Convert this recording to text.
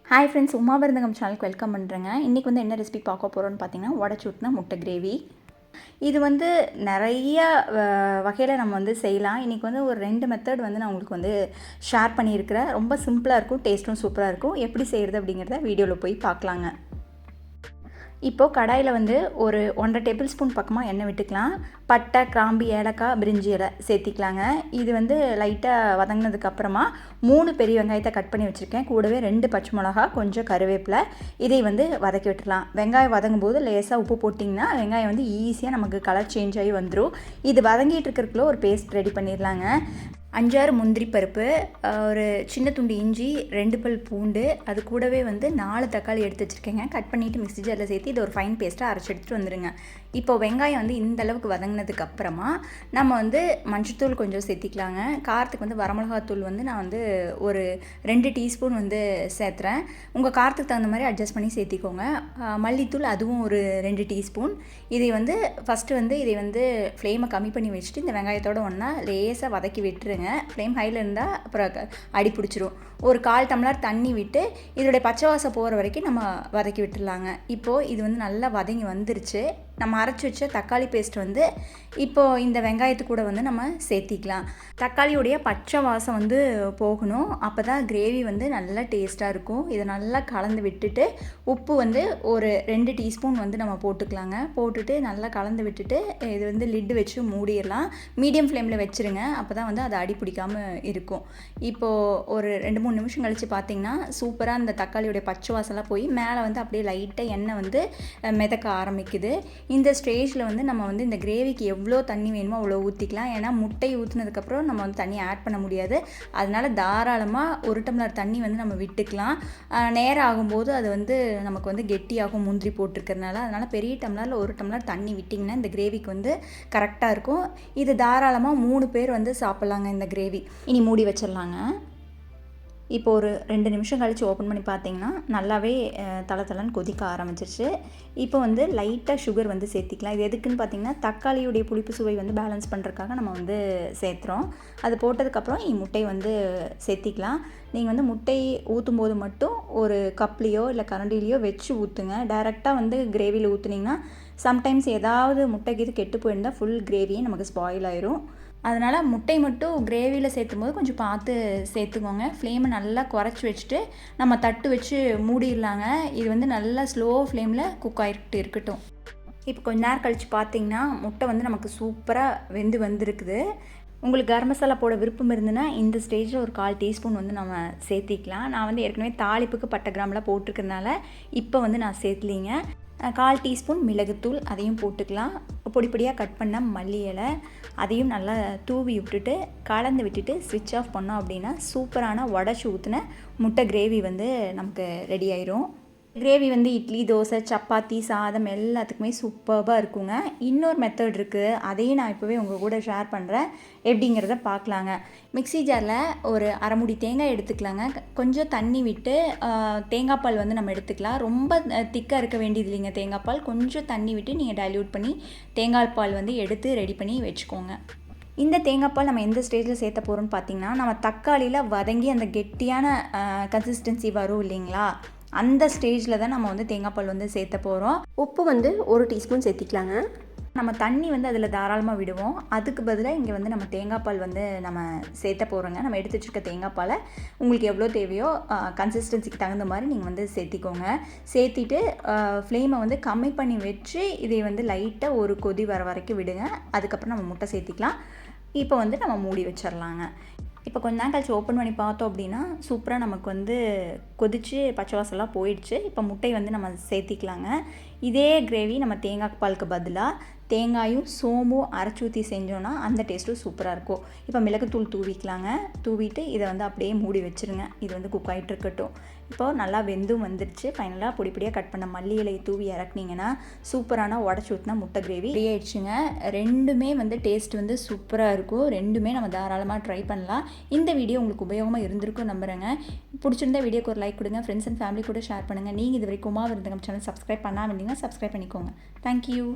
Hi friends, Uma விருந்தகம் சேனலுக்கு welcome பண்ணுறேங்க. இன்றைக்கி வந்து என்ன ரெசிபி பார்க்க போகிறோன்னு பார்த்தீங்கன்னா, உடச்சி ஊற்றின முட்டை கிரேவி. இது வந்து நிறைய வகையில் நம்ம வந்து செய்யலாம். இன்றைக்கி வந்து ஒரு 2 மெத்தட் வந்து நான் உங்களுக்கு வந்து ஷேர் பண்ணியிருக்கிறேன். ரொம்ப சிம்பிளாக இருக்கும், டேஸ்ட்டும் சூப்பராக இருக்கும். எப்படி செய்கிறது அப்படிங்கிறத வீடியோவில் போய் பார்க்கலாங்க. இப்போது கடாயில் வந்து ஒரு 1.5 டேபிள் ஸ்பூன் பக்கமாக எண்ணெய் விட்டுக்கலாம். பட்டை, கிராம்பு, ஏலக்காய், பிரிஞ்சி இலை சேர்த்திக்கலாங்க. இது வந்து லைட்டாக வதங்கினதுக்கப்புறமா 3 பெரிய வெங்காயத்தை கட் பண்ணி வச்சுருக்கேன். கூடவே 2 பச்சை மிளகா, கொஞ்சம் கருவேப்பிலை, இதை வந்து வதக்கி விட்டுடலாம். வெங்காயம் வதங்கும் போது லேசாக உப்பு போட்டிங்கன்னா வெங்காயம் வந்து ஈஸியாக நமக்கு கலர் சேஞ்ச் ஆகி வந்துடும். இது வதங்கிட்டு இருக்கிறதுக்குள்ள ஒரு பேஸ்ட் ரெடி பண்ணிடலாங்க. 5-6 முந்திரி பருப்பு, ஒரு சின்ன துண்டு இஞ்சி, 2 பல் பூண்டு, அது கூடவே வந்து 4 தக்காளி எடுத்து வச்சுருக்கேங்க. கட் பண்ணிவிட்டு மிக்ஸி ஜாரில் சேர்த்து இது ஒரு ஃபைன் பேஸ்ட்டாக அரைச்சி எடுத்துகிட்டு வந்துடுங்க. இப்போது வெங்காயம் வந்து இந்த அளவுக்கு வதங்கினதுக்கப்புறமா நம்ம வந்து மஞ்சத்தூள் கொஞ்சம் சேர்த்திக்கலாங்க. காரத்துக்கு வந்து வரமிளகாத்தூள் வந்து நான் வந்து ஒரு 2 டீஸ்பூன் வந்து சேர்த்துறேன். உங்கள் காரத்துக்கு தகுந்த மாதிரி அட்ஜஸ்ட் பண்ணி சேர்த்திக்கோங்க. மல்லித்தூள் அதுவும் ஒரு 2 டீஸ்பூன். இதை வந்து ஃபஸ்ட்டு வந்து இதை வந்து ஃப்ளேமை கம்மி பண்ணி வச்சுட்டு இந்த வெங்காயத்தோடு ஒன்றா லேசாக வதக்கி விட்டுருங்க. ஃப்ளேம் ஹையில் இருந்தால் அப்புறம் அடி பிடிச்சிரும். ஒரு 1/4 டம்ளர் தண்ணி விட்டு இதோடைய பச்சை வாசம் போகிற வரைக்கும் நம்ம வதக்கி விட்டுடலாங்க. இப்போது இது வந்து நல்லா வதங்கி வந்துருச்சு. நம்ம அரைச்சி வச்ச தக்காளி பேஸ்ட் வந்து இப்போது இந்த வெங்காயத்து கூட வந்து நம்ம சேர்த்திக்கலாம். தக்காளியுடைய பச்சை வாசம் வந்து போகணும். அப்போ தான் கிரேவி வந்து நல்லா டேஸ்ட்டாக இருக்கும். இதை நல்லா கலந்து விட்டுட்டு உப்பு வந்து ஒரு 2 டீஸ்பூன் வந்து நம்ம போட்டுக்கலாங்க. போட்டுட்டு நல்லா கலந்து விட்டுட்டு இது வந்து லிட்டு வச்சு மூடிடலாம். மீடியம் ஃப்ளேமில் வச்சுருங்க. அப்போ தான் வந்து அது அடி பிடிக்காமல் இருக்கும். இப்போது ஒரு 2-3 நிமிஷம் கழித்து பார்த்திங்கன்னா சூப்பராக அந்த தக்காளியுடைய பச்சை வாசலாம் போய் மேலே வந்து அப்படியே லைட்டாக எண்ணெய் வந்து மிதக்க ஆரம்பிக்குது. இந்த ஸ்டேஜில் வந்து நம்ம வந்து இந்த கிரேவிக்கு எவ்வளோ தண்ணி வேணுமோ அவ்வளோ ஊற்றிக்கலாம். ஏன்னா முட்டை ஊற்றினதுக்கப்புறம் நம்ம வந்து தண்ணி ஆட் பண்ண முடியாது. அதனால் தாராளமாக 1 டம்ளர் தண்ணி வந்து நம்ம விட்டுக்கலாம். நேரம் ஆகும்போது அது வந்து நமக்கு வந்து கெட்டியாகும் முந்திரி போட்டிருக்கிறதுனால. அதனால் பெரிய டம்ளரில் 1 டம்ளர் தண்ணி விட்டிங்கன்னா இந்த கிரேவிக்கு வந்து கரெக்டாக இருக்கும். இது தாராளமாக 3 பேர் வந்து சாப்பிட்லாங்க இந்த கிரேவி. இனி மூடி வச்சிடலாங்க. இப்போ ஒரு 2 நிமிஷம் கழித்து ஓப்பன் பண்ணி பார்த்தீங்கன்னா நல்லாவே தளன்னு கொதிக்க ஆரம்பிச்சிருச்சு. இப்போ வந்து லைட்டாக சுகர் வந்து சேர்த்திக்கலாம். இது எதுக்குன்னு பார்த்தீங்கன்னா தக்காளியுடைய புளிப்பு சுவை வந்து பேலன்ஸ் பண்ணுறதுக்காக நம்ம வந்து சேர்த்துறோம். அது போட்டதுக்கப்புறம் முட்டை வந்து சேர்த்திக்கலாம். நீங்கள் வந்து முட்டை ஊற்றும் போது மட்டும் ஒரு கப்லேயோ இல்லை கரண்டிலேயோ வச்சு ஊற்றுங்க. டைரெக்டாக வந்து கிரேவியில் ஊற்றுனீங்கன்னா சம்டைம்ஸ் ஏதாவது முட்டைக்கு இது கெட்டு போயிருந்தால் ஃபுல் கிரேவியே நமக்கு ஸ்பாயில் ஆயிரும். அதனால் முட்டை மட்டும் கிரேவியில் சேர்த்தும் போது கொஞ்சம் பார்த்து சேர்த்துக்கோங்க. ஃப்ளேமை நல்லா குறைச்சி வச்சுட்டு நம்ம தட்டு வச்சு மூடிடலாங்க. இது வந்து நல்லா ஸ்லோ ஃப்ளேமில் குக் ஆகிட்டு இருக்கட்டும். இப்போ கொஞ்ச நேரம் கழித்து பார்த்திங்கன்னா முட்டை வந்து நமக்கு சூப்பராக வெந்து வந்திருக்குது. உங்களுக்கு கரம் மசாலா போட விருப்பம் இருந்துன்னா இந்த ஸ்டேஜில் ஒரு 1/4 டீஸ்பூன் வந்து நம்ம சேர்த்திக்கலாம். நான் வந்து ஏற்கனவே தாளிப்புக்கு பட்டை கிராம்பெலாம் போட்டிருக்கிறதுனால இப்போ வந்து நான் சேர்த்துலிங்க. 1/4 டீஸ்பூன் மிளகுத்தூள் அதையும் போட்டுக்கலாம். பொடி பொடியாக கட் பண்ண மல்லி இலை அதையும் நல்லா தூவி விட்டுட்டு கலந்து விட்டுட்டு ஸ்விட்ச் ஆஃப் பண்ணோம் அப்படின்னா சூப்பரான உடச்சி ஊற்றின முட்டை கிரேவி வந்து நமக்கு ரெடி ஆயிரும். கிரேவி வந்து இட்லி, தோசை, சப்பாத்தி, சாதம் எல்லாத்துக்குமே சூப்பராக இருக்குங்க. இன்னொரு மெத்தட் இருக்குது, அதையும் நான் இப்போவே உங்கள் கூட ஷேர் பண்ணுறேன். எப்படிங்கிறத பார்க்கலாங்க. மிக்ஸி ஜாரில் ஒரு அரை மூடி தேங்காய் எடுத்துக்கலாங்க. கொஞ்சம் தண்ணி விட்டு தேங்காய் பால் வந்து நம்ம எடுத்துக்கலாம். ரொம்ப திக்காக இருக்க வேண்டியது இல்லைங்க. தேங்காய் பால் கொஞ்சம் தண்ணி விட்டு நீங்கள் டைல்யூட் பண்ணி தேங்காய் பால் வந்து எடுத்து ரெடி பண்ணி வச்சுக்கோங்க. இந்த தேங்காய் பால் நம்ம எந்த ஸ்டேஜில் சேர்த்த போகிறோம்னு பார்த்திங்கன்னா நம்ம தக்காளியில் வதங்கி அந்த கெட்டியான கன்சிஸ்டன்சி வரும் இல்லைங்களா, அந்த ஸ்டேஜில் தான் நம்ம வந்து தேங்காய் பால் வந்து சேர்த்த போகிறோம். உப்பு வந்து 1 டீஸ்பூன் சேர்த்திக்கலாங்க. நம்ம தண்ணி வந்து அதில் தாராளமாக விடுவோம். அதுக்கு பதிலாக இங்கே வந்து நம்ம தேங்காய் பால் வந்து நம்ம சேர்த்த போகிறோங்க. நம்ம எடுத்து வச்சுருக்க தேங்காய் பாலை உங்களுக்கு எவ்வளோ தேவையோ கன்சிஸ்டன்சிக்கு தகுந்த மாதிரி நீங்கள் வந்து சேர்த்திக்கோங்க. சேர்த்திட்டு ஃப்ளேமை வந்து கம்மி பண்ணி வச்சு இதை வந்து லைட்டாக ஒரு கொதி வர வரைக்கும் விடுங்க. அதுக்கப்புறம் நம்ம முட்டை சேர்த்திக்கலாம். இப்போ வந்து நம்ம மூடி வச்சிடலாங்க. இப்போ கொஞ்ச நேரம் கழிச்சு ஓப்பன் பண்ணி பார்த்தோம் அப்படின்னா சூப்பராக நமக்கு வந்து கொதித்து பச்சை வாசலாம் போயிடுச்சு. இப்போ முட்டை வந்து நம்ம சேர்த்திக்கலாங்க. இதே கிரேவி நம்ம தேங்காய் பாலுக்கு பதிலாக தேங்காயும் சோம்பும் அரைச்சி ஊற்றி செஞ்சோன்னா அந்த டேஸ்ட்டும் சூப்பராக இருக்கும். இப்போ மிளகுத்தூள் தூவிக்கலாங்க. தூவிட்டு இதை வந்து அப்படியே மூடி வச்சுருங்க. இது வந்து குக் ஆகிட்டு இருக்கட்டும். இப்போது நல்லா வெந்தும் வந்துடுச்சு. ஃபைனலாக பொடி பொடியாக கட் பண்ண மல்லி இலையை தூவி இறக்குனீங்கன்னா சூப்பரான உடச்சி ஊற்றினா முட்டை கிரேவி ரெடி ஆயிடுச்சுங்க. ரெண்டுமே வந்து டேஸ்ட் வந்து சூப்பராக இருக்கும். ரெண்டுமே நம்ம தாராளமாக ட்ரை பண்ணலாம். இந்த வீடியோ உங்களுக்கு உபயோகமாக இருந்திருக்கும் நம்புகிறேங்க. பிடிச்சிருந்தா வீடியோக்கு ஒரு லைக் கொடுங்க. ஃப்ரெண்ட்ஸ் அண்ட் ஃபேமிலி கூட ஷேர் பண்ணுங்கள். நீங்கள் இது வரைக்கும் உமா விருந்தகம் சேனல் சப்ஸ்கிரைப் பண்ணாமல் இருந்தீங்கன்னா சப்ஸ்கிரைப் பண்ணிக்கோங்க. தேங்க்யூ.